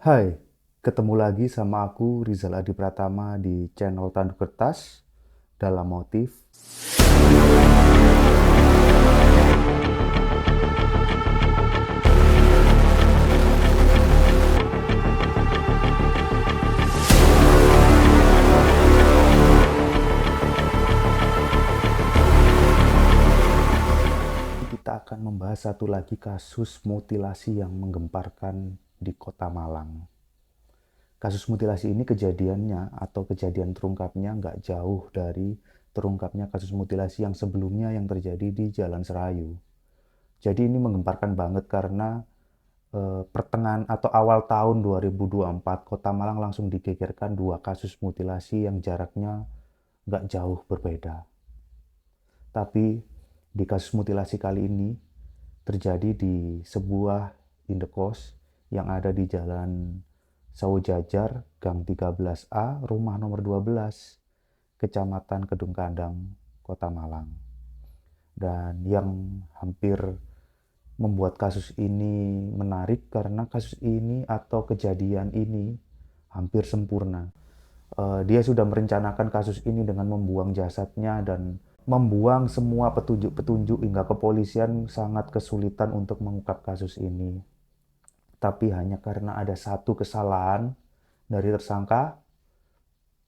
Hai, ketemu lagi sama aku Rizal Adi Pratama di channel Tanduk Kertas dalam motif. Kita akan membahas satu lagi kasus mutilasi yang menggemparkan di Kota Malang. Kasus mutilasi ini kejadiannya atau kejadian terungkapnya nggak jauh dari terungkapnya kasus mutilasi yang sebelumnya yang terjadi di Jalan Serayu. Jadi ini menggemparkan banget karena pertengahan atau awal tahun 2024, Kota Malang langsung digegerkan dua kasus mutilasi yang jaraknya nggak jauh berbeda. Tapi di kasus mutilasi kali ini terjadi di sebuah indekos yang ada di Jalan Sawo Jajar, Gang 13A, rumah nomor 12, Kecamatan Kedung Kandang, Kota Malang. Dan yang hampir membuat kasus ini menarik karena kasus ini atau kejadian ini hampir sempurna. Dia sudah merencanakan kasus ini dengan membuang jasadnya dan membuang semua petunjuk-petunjuk hingga kepolisian sangat kesulitan untuk mengungkap kasus ini. Tapi hanya karena ada satu kesalahan dari tersangka,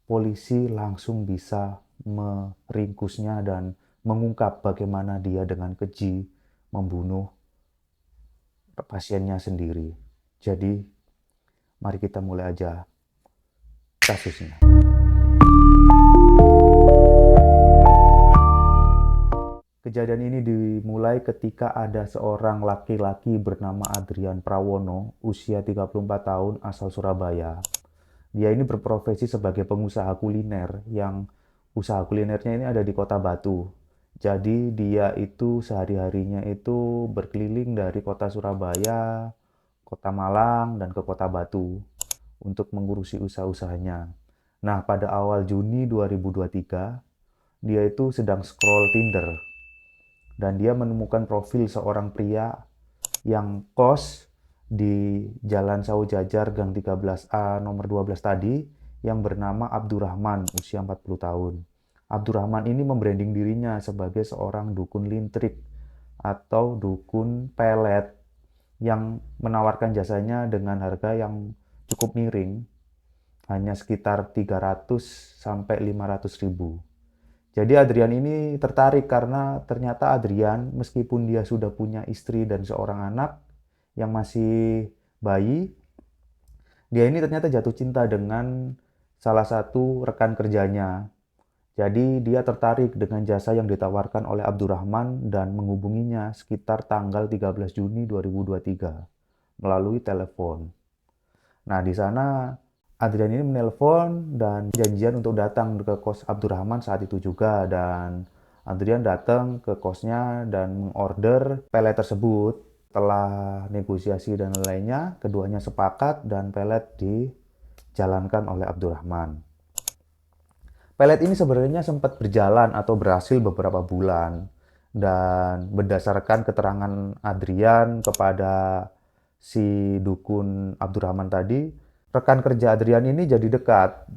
polisi langsung bisa meringkusnya dan mengungkap bagaimana dia dengan keji membunuh pasiennya sendiri. Jadi, mari kita mulai aja kasusnya. Kejadian ini dimulai ketika ada seorang laki-laki bernama Adrian Prawono, usia 34 tahun, asal Surabaya. Dia ini berprofesi sebagai pengusaha kuliner yang usaha kulinernya ini ada di Kota Batu. Jadi dia itu sehari-harinya itu berkeliling dari Kota Surabaya, Kota Malang, dan ke Kota Batu untuk mengurusi usaha-usahanya. Nah, pada awal Juni 2023, dia itu sedang scroll Tinder dan dia menemukan profil seorang pria yang kos di Jalan Sawo Jajar Gang 13A nomor 12 tadi yang bernama Abdurrahman, usia 40 tahun. Abdurrahman ini membranding dirinya sebagai seorang dukun lintrik atau dukun pelet yang menawarkan jasanya dengan harga yang cukup miring, hanya sekitar 300 sampai 500 ribu. Jadi Adrian ini tertarik karena ternyata Adrian meskipun dia sudah punya istri dan seorang anak yang masih bayi, dia ini ternyata jatuh cinta dengan salah satu rekan kerjanya. Jadi dia tertarik dengan jasa yang ditawarkan oleh Abdurrahman dan menghubunginya sekitar tanggal 13 Juni 2023 melalui telepon. Nah, di sana Adrian ini menelpon dan janjian untuk datang ke kos Abdurrahman saat itu juga. Dan Adrian datang ke kosnya dan mengorder pelet tersebut. Setelah negosiasi dan lainnya, keduanya sepakat dan pelet dijalankan oleh Abdurrahman. Pelet ini sebenarnya sempat berjalan atau berhasil beberapa bulan. Dan berdasarkan keterangan Adrian kepada si dukun Abdurrahman tadi, rekan kerja Adrian ini jadi dekat,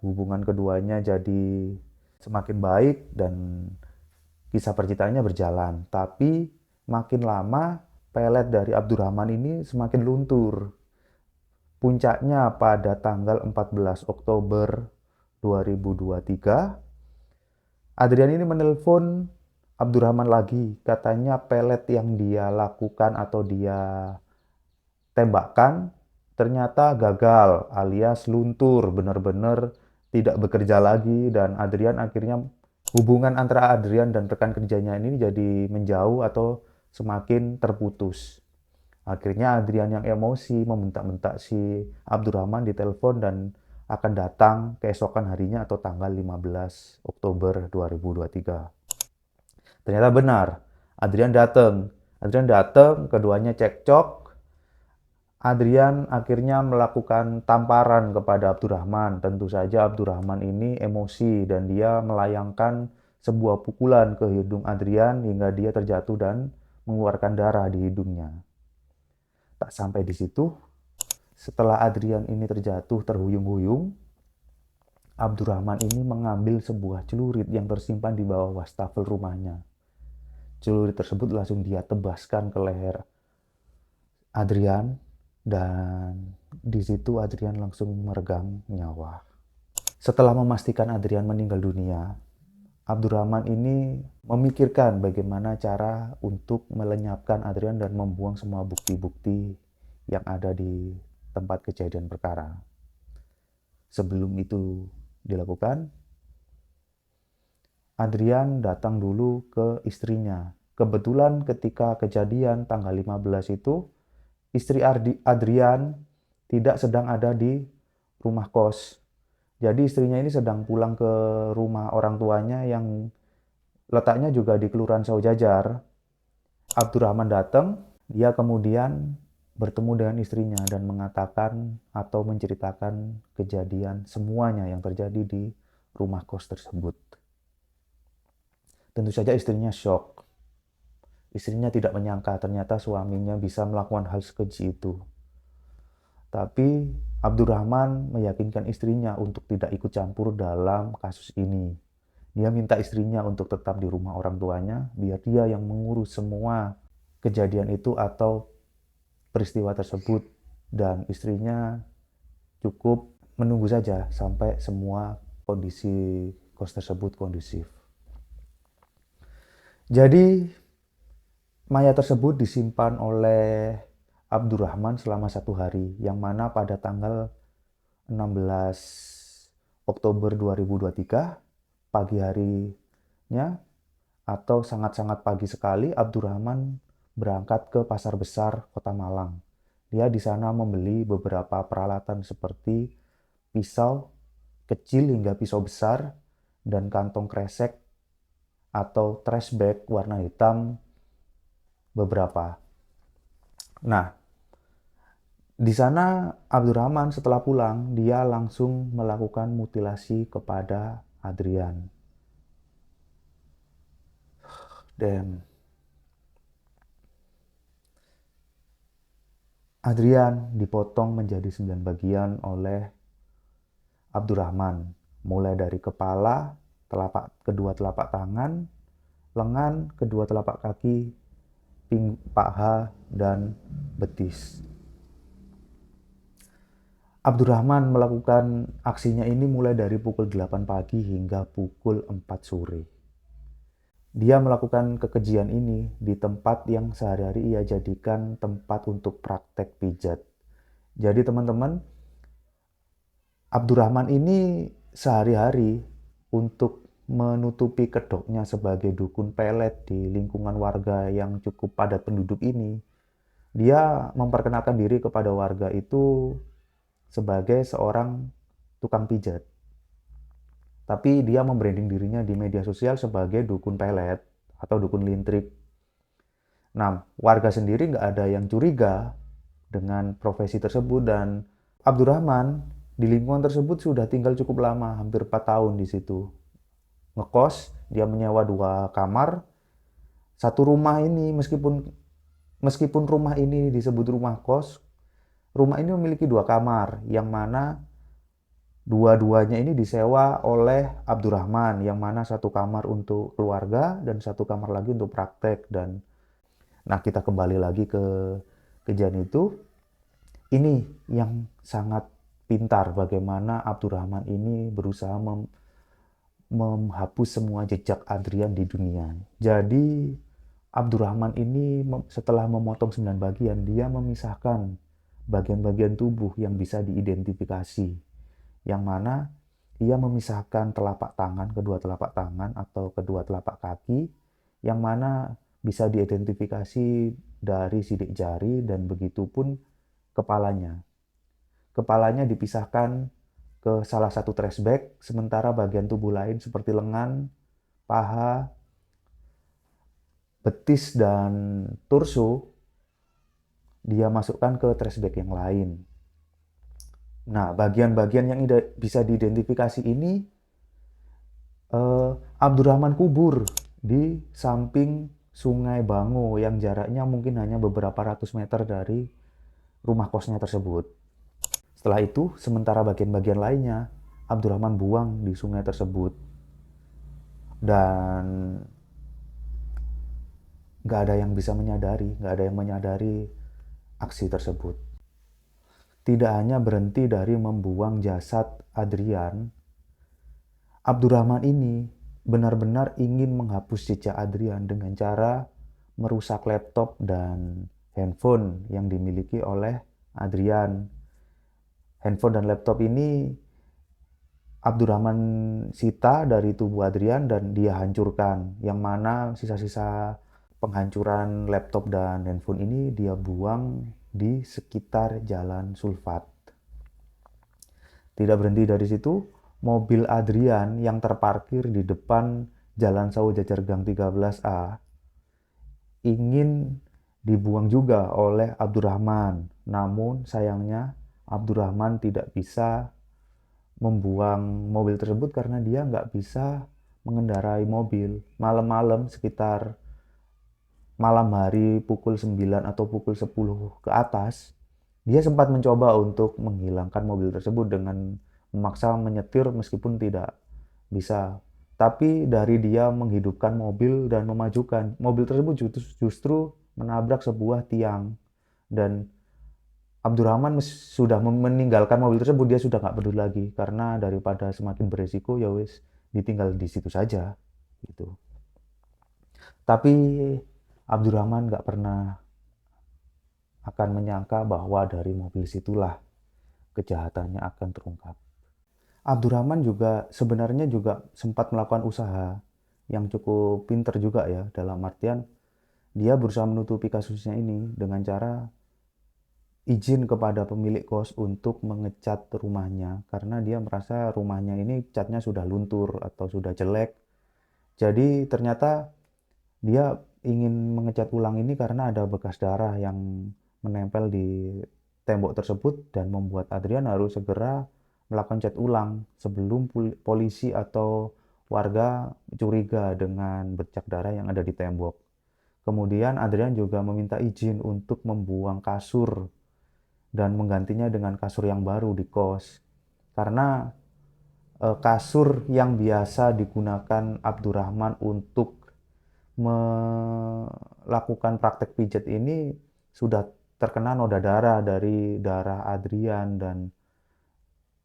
hubungan keduanya jadi semakin baik dan kisah percintaannya berjalan. Tapi makin lama pelet dari Abdurrahman ini semakin luntur. Puncaknya pada tanggal 14 Oktober 2023, Adrian ini menelpon Abdurrahman lagi. Katanya pelet yang dia lakukan atau dia tembakkan ternyata gagal alias luntur, benar-benar tidak bekerja lagi. Dan Adrian akhirnya, hubungan antara Adrian dan rekan kerjanya ini jadi menjauh atau semakin terputus. Akhirnya Adrian yang emosi membentak-bentak si Abdurrahman di telepon dan akan datang keesokan harinya atau tanggal 15 Oktober 2023. Ternyata benar, Adrian datang. Adrian datang, keduanya cekcok. Adrian akhirnya melakukan tamparan kepada Abdurrahman. Tentu saja Abdurrahman ini emosi dan dia melayangkan sebuah pukulan ke hidung Adrian hingga dia terjatuh dan mengeluarkan darah di hidungnya. Tak sampai di situ, Setelah Adrian ini terjatuh terhuyung-huyung, Abdurrahman ini mengambil sebuah celurit yang tersimpan di bawah wastafel rumahnya. Celurit tersebut langsung dia tebaskan ke leher Adrian, dan di situ Adrian langsung meregang nyawa. Setelah memastikan Adrian meninggal dunia, Abdurrahman ini memikirkan bagaimana cara untuk melenyapkan Adrian dan membuang semua bukti-bukti yang ada di tempat kejadian perkara. Sebelum itu dilakukan, Adrian datang dulu ke istrinya. Kebetulan ketika kejadian tanggal 15 itu, istri Adrian tidak sedang ada di rumah kos. Jadi istrinya ini sedang pulang ke rumah orang tuanya yang letaknya juga di Kelurahan Saujajar. Abdurrahman datang, dia kemudian bertemu dengan istrinya dan mengatakan atau menceritakan kejadian semuanya yang terjadi di rumah kos tersebut. Tentu saja istrinya shock. Istrinya tidak menyangka ternyata suaminya bisa melakukan hal sekeji itu. Tapi Abdurrahman meyakinkan istrinya untuk tidak ikut campur dalam kasus ini. Dia minta istrinya untuk tetap di rumah orang tuanya, biar dia yang mengurus semua kejadian itu atau peristiwa tersebut, dan istrinya cukup menunggu saja sampai semua kondisi kos tersebut kondusif. Jadi mayat tersebut disimpan oleh Abdurrahman selama 1 hari, yang mana pada tanggal 16 Oktober 2023, pagi harinya atau sangat-sangat pagi sekali, Abdurrahman berangkat ke Pasar Besar Kota Malang. Dia di sana membeli beberapa peralatan seperti pisau kecil hingga pisau besar dan kantong kresek atau trash bag warna hitam beberapa. Nah, di sana Abdurrahman setelah pulang, dia langsung melakukan mutilasi kepada Adrian. Dan Adrian dipotong menjadi 9 bagian oleh Abdurrahman, mulai dari kepala, kedua telapak tangan, lengan, kedua telapak kaki, paha, dan betis. Abdurrahman melakukan aksinya ini mulai dari pukul 8 pagi hingga pukul 4 sore. Dia melakukan kekejian ini di tempat yang sehari-hari ia jadikan tempat untuk praktek pijat. Jadi teman-teman, Abdurrahman ini sehari-hari untuk menutupi kedoknya sebagai dukun pelet di lingkungan warga yang cukup padat penduduk ini, dia memperkenalkan diri kepada warga itu sebagai seorang tukang pijat. Tapi dia membranding dirinya di media sosial sebagai dukun pelet atau dukun lintrik. Nah, warga sendiri nggak ada yang curiga dengan profesi tersebut, dan Abdurrahman di lingkungan tersebut sudah tinggal cukup lama, hampir 4 tahun di situ. Ngekos, dia menyewa 2 kamar. Satu rumah ini, meskipun rumah ini disebut rumah kos, rumah ini memiliki 2 kamar, yang mana dua-duanya ini disewa oleh Abdurrahman, yang mana satu kamar untuk keluarga dan satu kamar lagi untuk praktek. Dan nah, kita kembali lagi ke kejadian itu. Ini yang sangat pintar bagaimana Abdurrahman ini berusaha menghapus semua jejak Adrian di dunia. Jadi Abdurrahman ini setelah memotong 9 bagian, dia memisahkan bagian-bagian tubuh yang bisa diidentifikasi, yang mana ia memisahkan telapak tangan, kedua telapak tangan atau kedua telapak kaki, yang mana bisa diidentifikasi dari sidik jari, dan begitu pun kepalanya. Kepalanya dipisahkan ke salah satu trash bag, sementara bagian tubuh lain seperti lengan, paha, betis, dan torso dia masukkan ke trash bag yang lain. Nah, bagian-bagian yang bisa diidentifikasi ini Abdurrahman kubur di samping Sungai Bango yang jaraknya mungkin hanya beberapa ratus meter dari rumah kosnya tersebut. Setelah itu, sementara bagian-bagian lainnya, Abdurrahman buang di sungai tersebut. Dan nggak ada yang bisa menyadari, nggak ada yang menyadari aksi tersebut. Tidak hanya berhenti dari membuang jasad Adrian, Abdurrahman ini benar-benar ingin menghapus jejak Adrian dengan cara merusak laptop dan handphone yang dimiliki oleh Adrian. Handphone dan laptop ini Abdurrahman sita dari tubuh Adrian dan dia hancurkan. Yang mana sisa-sisa penghancuran laptop dan handphone ini dia buang di sekitar Jalan Sulfat. Tidak berhenti dari situ, mobil Adrian yang terparkir di depan Jalan Saujajar Gang 13A ingin dibuang juga oleh Abdurrahman. Namun sayangnya Abdurrahman tidak bisa membuang mobil tersebut karena dia nggak bisa mengendarai mobil. Malam-malam sekitar malam hari pukul 9 atau pukul 10 ke atas, dia sempat mencoba untuk menghilangkan mobil tersebut dengan memaksa menyetir meskipun tidak bisa. Tapi dari dia menghidupkan mobil dan memajukan, mobil tersebut justru menabrak sebuah tiang. Dan Abdurrahman sudah meninggalkan mobil tersebut, dia sudah nggak peduli lagi karena daripada semakin beresiko ya wis ditinggal di situ saja gitu. Tapi Abdurrahman nggak pernah akan menyangka bahwa dari mobil situlah kejahatannya akan terungkap. Abdurrahman juga sebenarnya juga sempat melakukan usaha yang cukup pinter juga ya, dalam artian dia berusaha menutupi kasusnya ini dengan cara izin kepada pemilik kos untuk mengecat rumahnya karena dia merasa rumahnya ini catnya sudah luntur atau sudah jelek. Jadi ternyata dia ingin mengecat ulang ini karena ada bekas darah yang menempel di tembok tersebut dan membuat Adrian harus segera melakukan cat ulang sebelum polisi atau warga curiga dengan bercak darah yang ada di tembok. Kemudian Adrian juga meminta izin untuk membuang kasur dan menggantinya dengan kasur yang baru di kos. Karena kasur yang biasa digunakan Abdurrahman untuk melakukan praktek pijat ini sudah terkena noda darah dari darah Adrian dan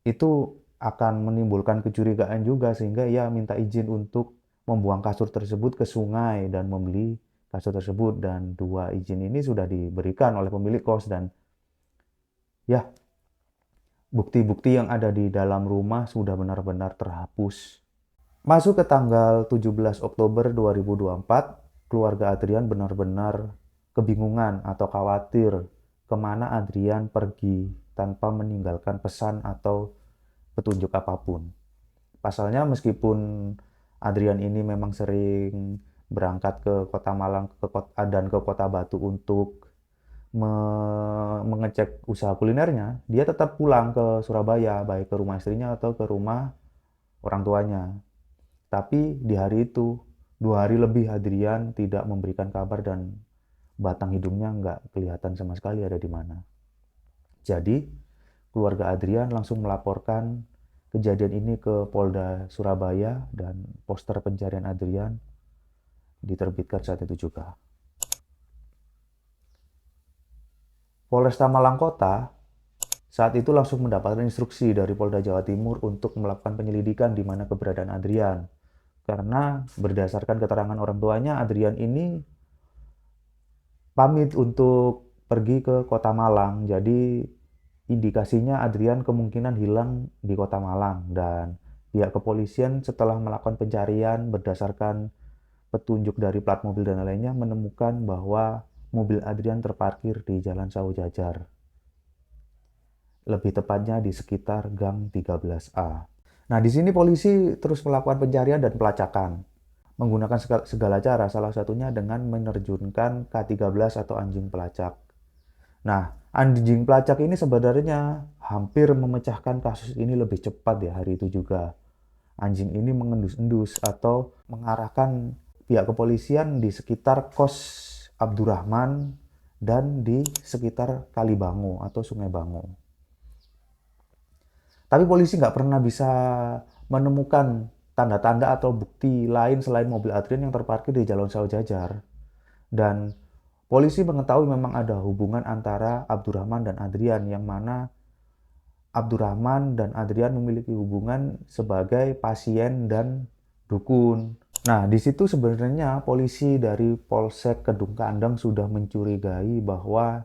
itu akan menimbulkan kecurigaan juga sehingga ia minta izin untuk membuang kasur tersebut ke sungai dan membeli kasur tersebut dan dua izin ini sudah diberikan oleh pemilik kos dan ya bukti-bukti yang ada di dalam rumah sudah benar-benar terhapus. Masuk ke tanggal 17 Oktober 2024, keluarga Adrian benar-benar kebingungan atau khawatir kemana Adrian pergi tanpa meninggalkan pesan atau petunjuk apapun. Pasalnya meskipun Adrian ini memang sering berangkat ke Kota Malang dan ke Kota Batu untuk mengecek usaha kulinernya, dia tetap pulang ke Surabaya, baik ke rumah istrinya atau ke rumah orang tuanya. Tapi di hari itu, 2 hari lebih Adrian tidak memberikan kabar dan batang hidungnya nggak kelihatan sama sekali ada di mana. Jadi, keluarga Adrian langsung melaporkan kejadian ini ke Polda Surabaya dan poster pencarian Adrian diterbitkan saat itu juga. Polresta Malang Kota saat itu langsung mendapatkan instruksi dari Polda Jawa Timur untuk melakukan penyelidikan di mana keberadaan Adrian. Karena berdasarkan keterangan orang tuanya, Adrian ini pamit untuk pergi ke Kota Malang. Jadi indikasinya Adrian kemungkinan hilang di Kota Malang. Dan pihak kepolisian setelah melakukan pencarian berdasarkan petunjuk dari plat mobil dan lainnya menemukan bahwa mobil Adrian terparkir di Jalan Saujajar. Lebih tepatnya di sekitar Gang 13A. Nah, di sini polisi terus melakukan pencarian dan pelacakan. Menggunakan segala cara, salah satunya dengan menerjunkan K13 atau anjing pelacak. Nah, anjing pelacak ini sebenarnya hampir memecahkan kasus ini lebih cepat ya hari itu juga. Anjing ini mengendus-endus atau mengarahkan pihak kepolisian di sekitar kos Abdurrahman dan di sekitar Kali Bango atau Sungai Bango. Tapi polisi nggak pernah bisa menemukan tanda-tanda atau bukti lain selain mobil Adrian yang terparkir di Jalan Saujajar. Dan polisi mengetahui memang ada hubungan antara Abdurrahman dan Adrian, yang mana Abdurrahman dan Adrian memiliki hubungan sebagai pasien dan dukun. Nah, di situ sebenarnya polisi dari Polsek Kedung Kandang sudah mencurigai bahwa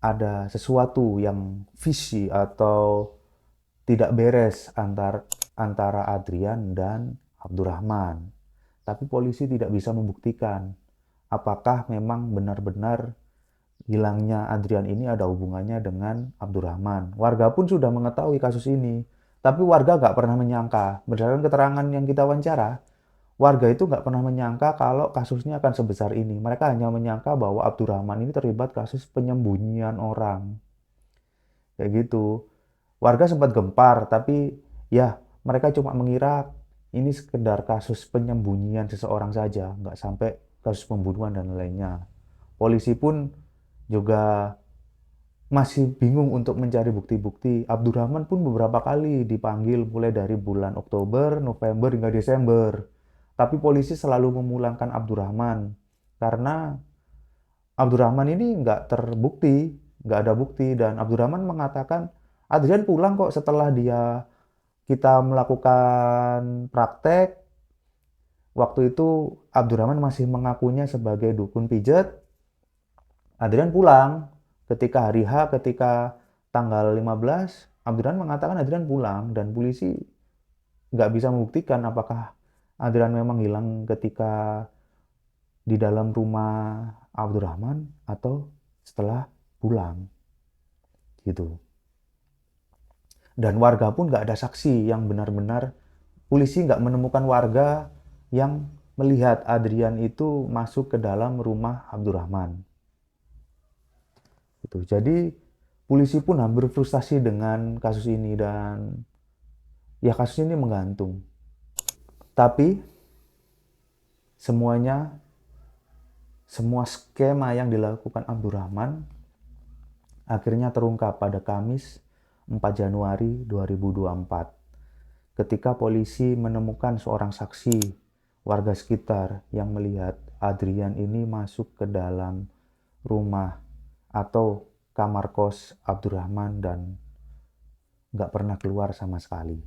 ada sesuatu yang fishy atau tidak beres antara Adrian dan Abdurrahman. Tapi polisi tidak bisa membuktikan apakah memang benar-benar hilangnya Adrian ini ada hubungannya dengan Abdurrahman. Warga pun sudah mengetahui kasus ini, tapi warga nggak pernah menyangka. Berdasarkan keterangan yang kita wawancara, warga itu nggak pernah menyangka kalau kasusnya akan sebesar ini. Mereka hanya menyangka bahwa Abdurrahman ini terlibat kasus penyembunyian orang. Kayak gitu. Warga sempat gempar, tapi ya mereka cuma mengira ini sekedar kasus penyembunyian seseorang saja, nggak sampai kasus pembunuhan dan lainnya. Polisi pun juga masih bingung untuk mencari bukti-bukti. Abdurrahman pun beberapa kali dipanggil mulai dari bulan Oktober, November, hingga Desember. Tapi polisi selalu memulangkan Abdurrahman karena Abdurrahman ini nggak terbukti, nggak ada bukti. Dan Abdurrahman mengatakan, Adrian pulang kok setelah kita melakukan praktek. Waktu itu Abdurrahman masih mengakunya sebagai dukun pijat. Adrian pulang ketika hari H, ketika tanggal 15, Adrian mengatakan Adrian pulang, dan polisi nggak bisa membuktikan apakah Adrian memang hilang ketika di dalam rumah Abdurrahman atau setelah pulang gitu. Dan warga pun nggak ada saksi yang benar-benar, polisi nggak menemukan warga yang melihat Adrian itu masuk ke dalam rumah Abdurrahman. Gitu. Jadi polisi pun hampir frustasi dengan kasus ini, dan ya kasus ini menggantung. Tapi semua skema yang dilakukan Abdurrahman akhirnya terungkap pada Kamis 4 Januari 2024 ketika polisi menemukan seorang saksi warga sekitar yang melihat Adrian ini masuk ke dalam rumah atau kamar kos Abdurrahman dan nggak pernah keluar sama sekali.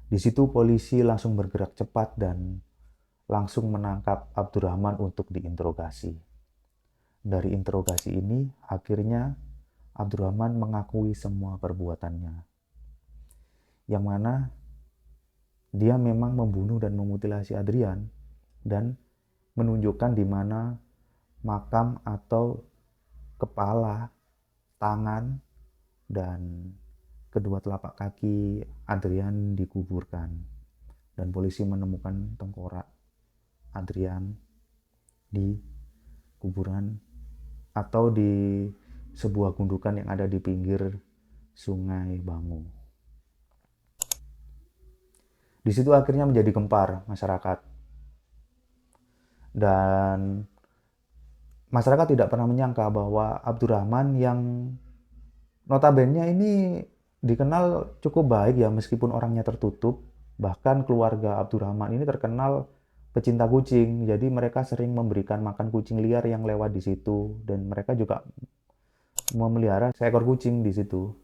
Di situ polisi langsung bergerak cepat dan langsung menangkap Abdurrahman untuk diinterogasi. Dari interogasi ini, akhirnya Abdurrahman mengakui semua perbuatannya. Yang mana dia memang membunuh dan memutilasi Adrian dan menunjukkan di mana makam atau kepala, tangan, dan kedua telapak kaki Adrian dikuburkan. Dan polisi menemukan tengkorak Adrian di kuburan atau di sebuah gundukan yang ada di pinggir Sungai Bangu. Di situ akhirnya menjadi gempar masyarakat. Dan masyarakat tidak pernah menyangka bahwa Abdurrahman yang notabene ini dikenal cukup baik ya, meskipun orangnya tertutup. Bahkan keluarga Abdurrahman ini terkenal pecinta kucing. Jadi mereka sering memberikan makan kucing liar yang lewat di situ, dan mereka juga memelihara seekor kucing di situ.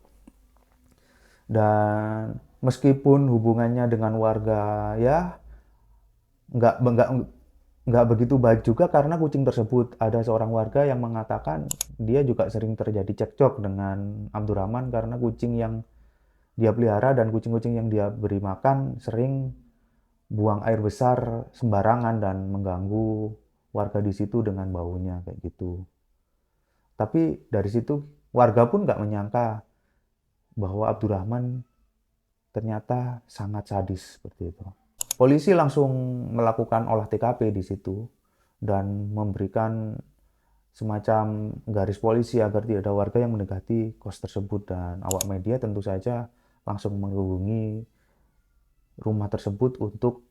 Dan meskipun hubungannya dengan warga ya nggak begitu baik juga, karena kucing tersebut, ada seorang warga yang mengatakan dia juga sering terjadi cekcok dengan Abdurrahman karena kucing yang dia pelihara dan kucing-kucing yang dia beri makan sering buang air besar sembarangan dan mengganggu warga di situ dengan baunya kayak gitu. Tapi dari situ warga pun nggak menyangka bahwa Abdurrahman ternyata sangat sadis seperti itu. Polisi langsung melakukan olah TKP di situ dan memberikan semacam garis polisi agar tidak ada warga yang mendekati kos tersebut, dan awak media tentu saja langsung menghubungi rumah tersebut untuk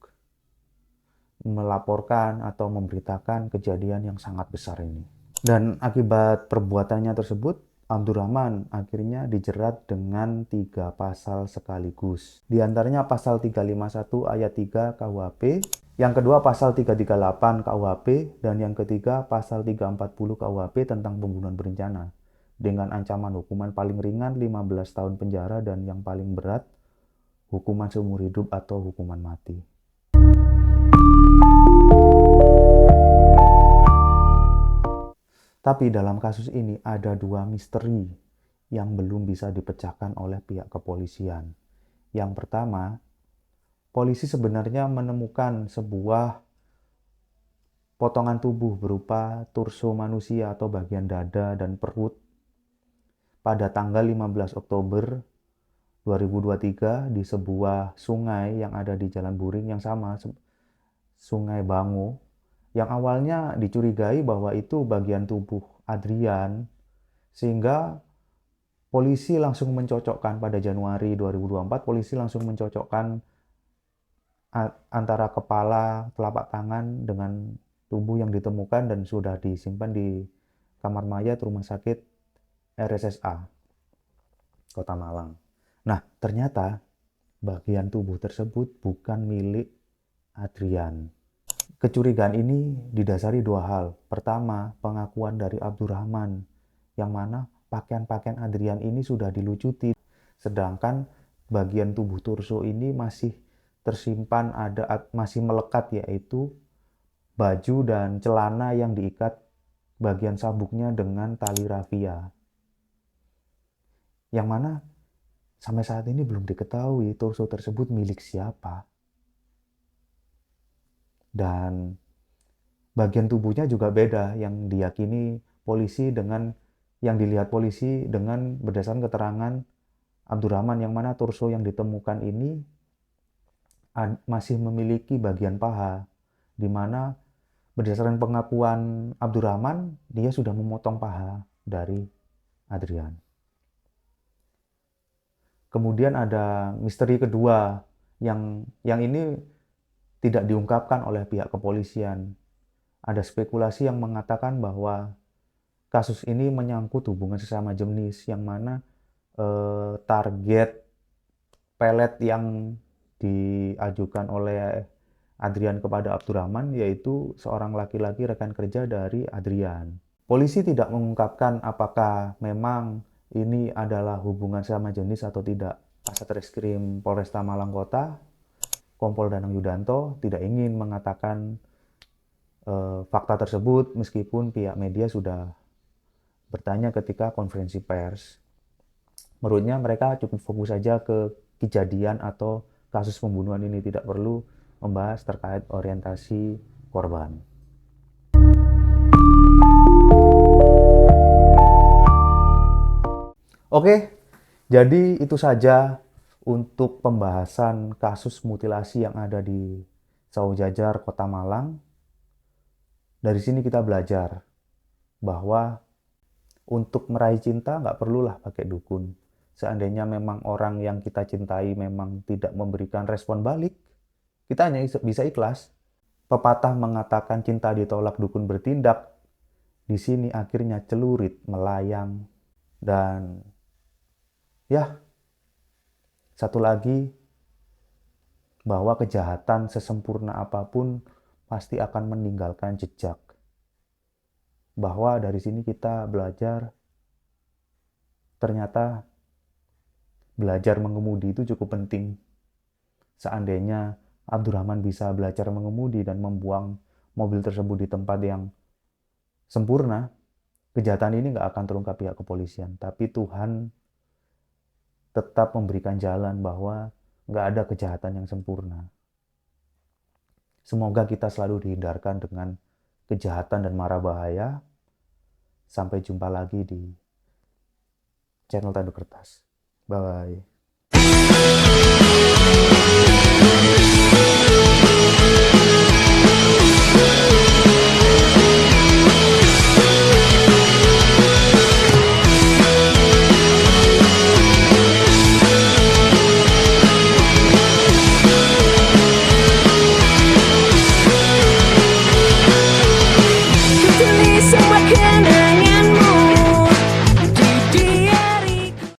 melaporkan atau memberitakan kejadian yang sangat besar ini. Dan akibat perbuatannya tersebut, Abdurrahman akhirnya dijerat dengan 3 pasal sekaligus. Di antaranya pasal 351 ayat 3 KUHP, yang kedua pasal 338 KUHP, dan yang ketiga pasal 340 KUHP tentang pembunuhan berencana. Dengan ancaman hukuman paling ringan 15 tahun penjara dan yang paling berat hukuman seumur hidup atau hukuman mati. Tapi dalam kasus ini ada 2 misteri yang belum bisa dipecahkan oleh pihak kepolisian. Yang pertama, polisi sebenarnya menemukan sebuah potongan tubuh berupa torso manusia atau bagian dada dan perut pada tanggal 15 Oktober 2023 di sebuah sungai yang ada di Jalan Buring yang sama, Sungai Bango, yang awalnya dicurigai bahwa itu bagian tubuh Adrian, sehingga polisi langsung mencocokkan pada Januari 2024, polisi langsung mencocokkan antara kepala, telapak tangan dengan tubuh yang ditemukan dan sudah disimpan di kamar mayat Rumah Sakit RSSA Kota Malang. Nah, ternyata bagian tubuh tersebut bukan milik Adrian. Kecurigaan ini didasari 2 hal. Pertama, pengakuan dari Abdurrahman, yang mana pakaian-pakaian Adrian ini sudah dilucuti, sedangkan bagian tubuh torso ini masih tersimpan, masih melekat, yaitu baju dan celana yang diikat bagian sabuknya dengan tali rafia. Yang mana sampai saat ini belum diketahui torso tersebut milik siapa. Dan bagian tubuhnya juga beda, yang diyakini polisi dengan yang dilihat polisi dengan berdasarkan keterangan Abdurrahman, yang mana torso yang ditemukan ini masih memiliki bagian paha, di mana berdasarkan pengakuan Abdurrahman dia sudah memotong paha dari Adrian. Kemudian ada misteri kedua yang ini tidak diungkapkan oleh pihak kepolisian. Ada spekulasi yang mengatakan bahwa kasus ini menyangkut hubungan sesama jenis, yang mana target pelet yang diajukan oleh Adrian kepada Abdurrahman yaitu seorang laki-laki rekan kerja dari Adrian. Polisi tidak mengungkapkan apakah memang ini adalah hubungan sesama jenis atau tidak. Kasatreskrim Polresta Malang Kota, Kompol Danang Yudanto tidak ingin mengatakan fakta tersebut meskipun pihak media sudah bertanya ketika konferensi pers. Menurutnya mereka cukup fokus saja ke kejadian atau kasus pembunuhan ini, tidak perlu membahas terkait orientasi korban. Oke, jadi itu saja untuk pembahasan kasus mutilasi yang ada di Saujajar, Kota Malang. Dari sini kita belajar bahwa untuk meraih cinta nggak perlulah pakai dukun. Seandainya memang orang yang kita cintai memang tidak memberikan respon balik, kita hanya bisa ikhlas. Pepatah mengatakan cinta ditolak dukun bertindak. Di sini akhirnya celurit melayang. Dan ya, satu lagi, bahwa kejahatan sesempurna apapun pasti akan meninggalkan jejak. Bahwa dari sini kita belajar, ternyata belajar mengemudi itu cukup penting. Seandainya Abdurrahman bisa belajar mengemudi dan membuang mobil tersebut di tempat yang sempurna, kejahatan ini nggak akan terungkap pihak kepolisian. Tapi Tuhan tetap memberikan jalan bahwa nggak ada kejahatan yang sempurna. Semoga kita selalu dihindarkan dengan kejahatan dan mara bahaya. Sampai jumpa lagi di channel Tandu Kertas. Bye.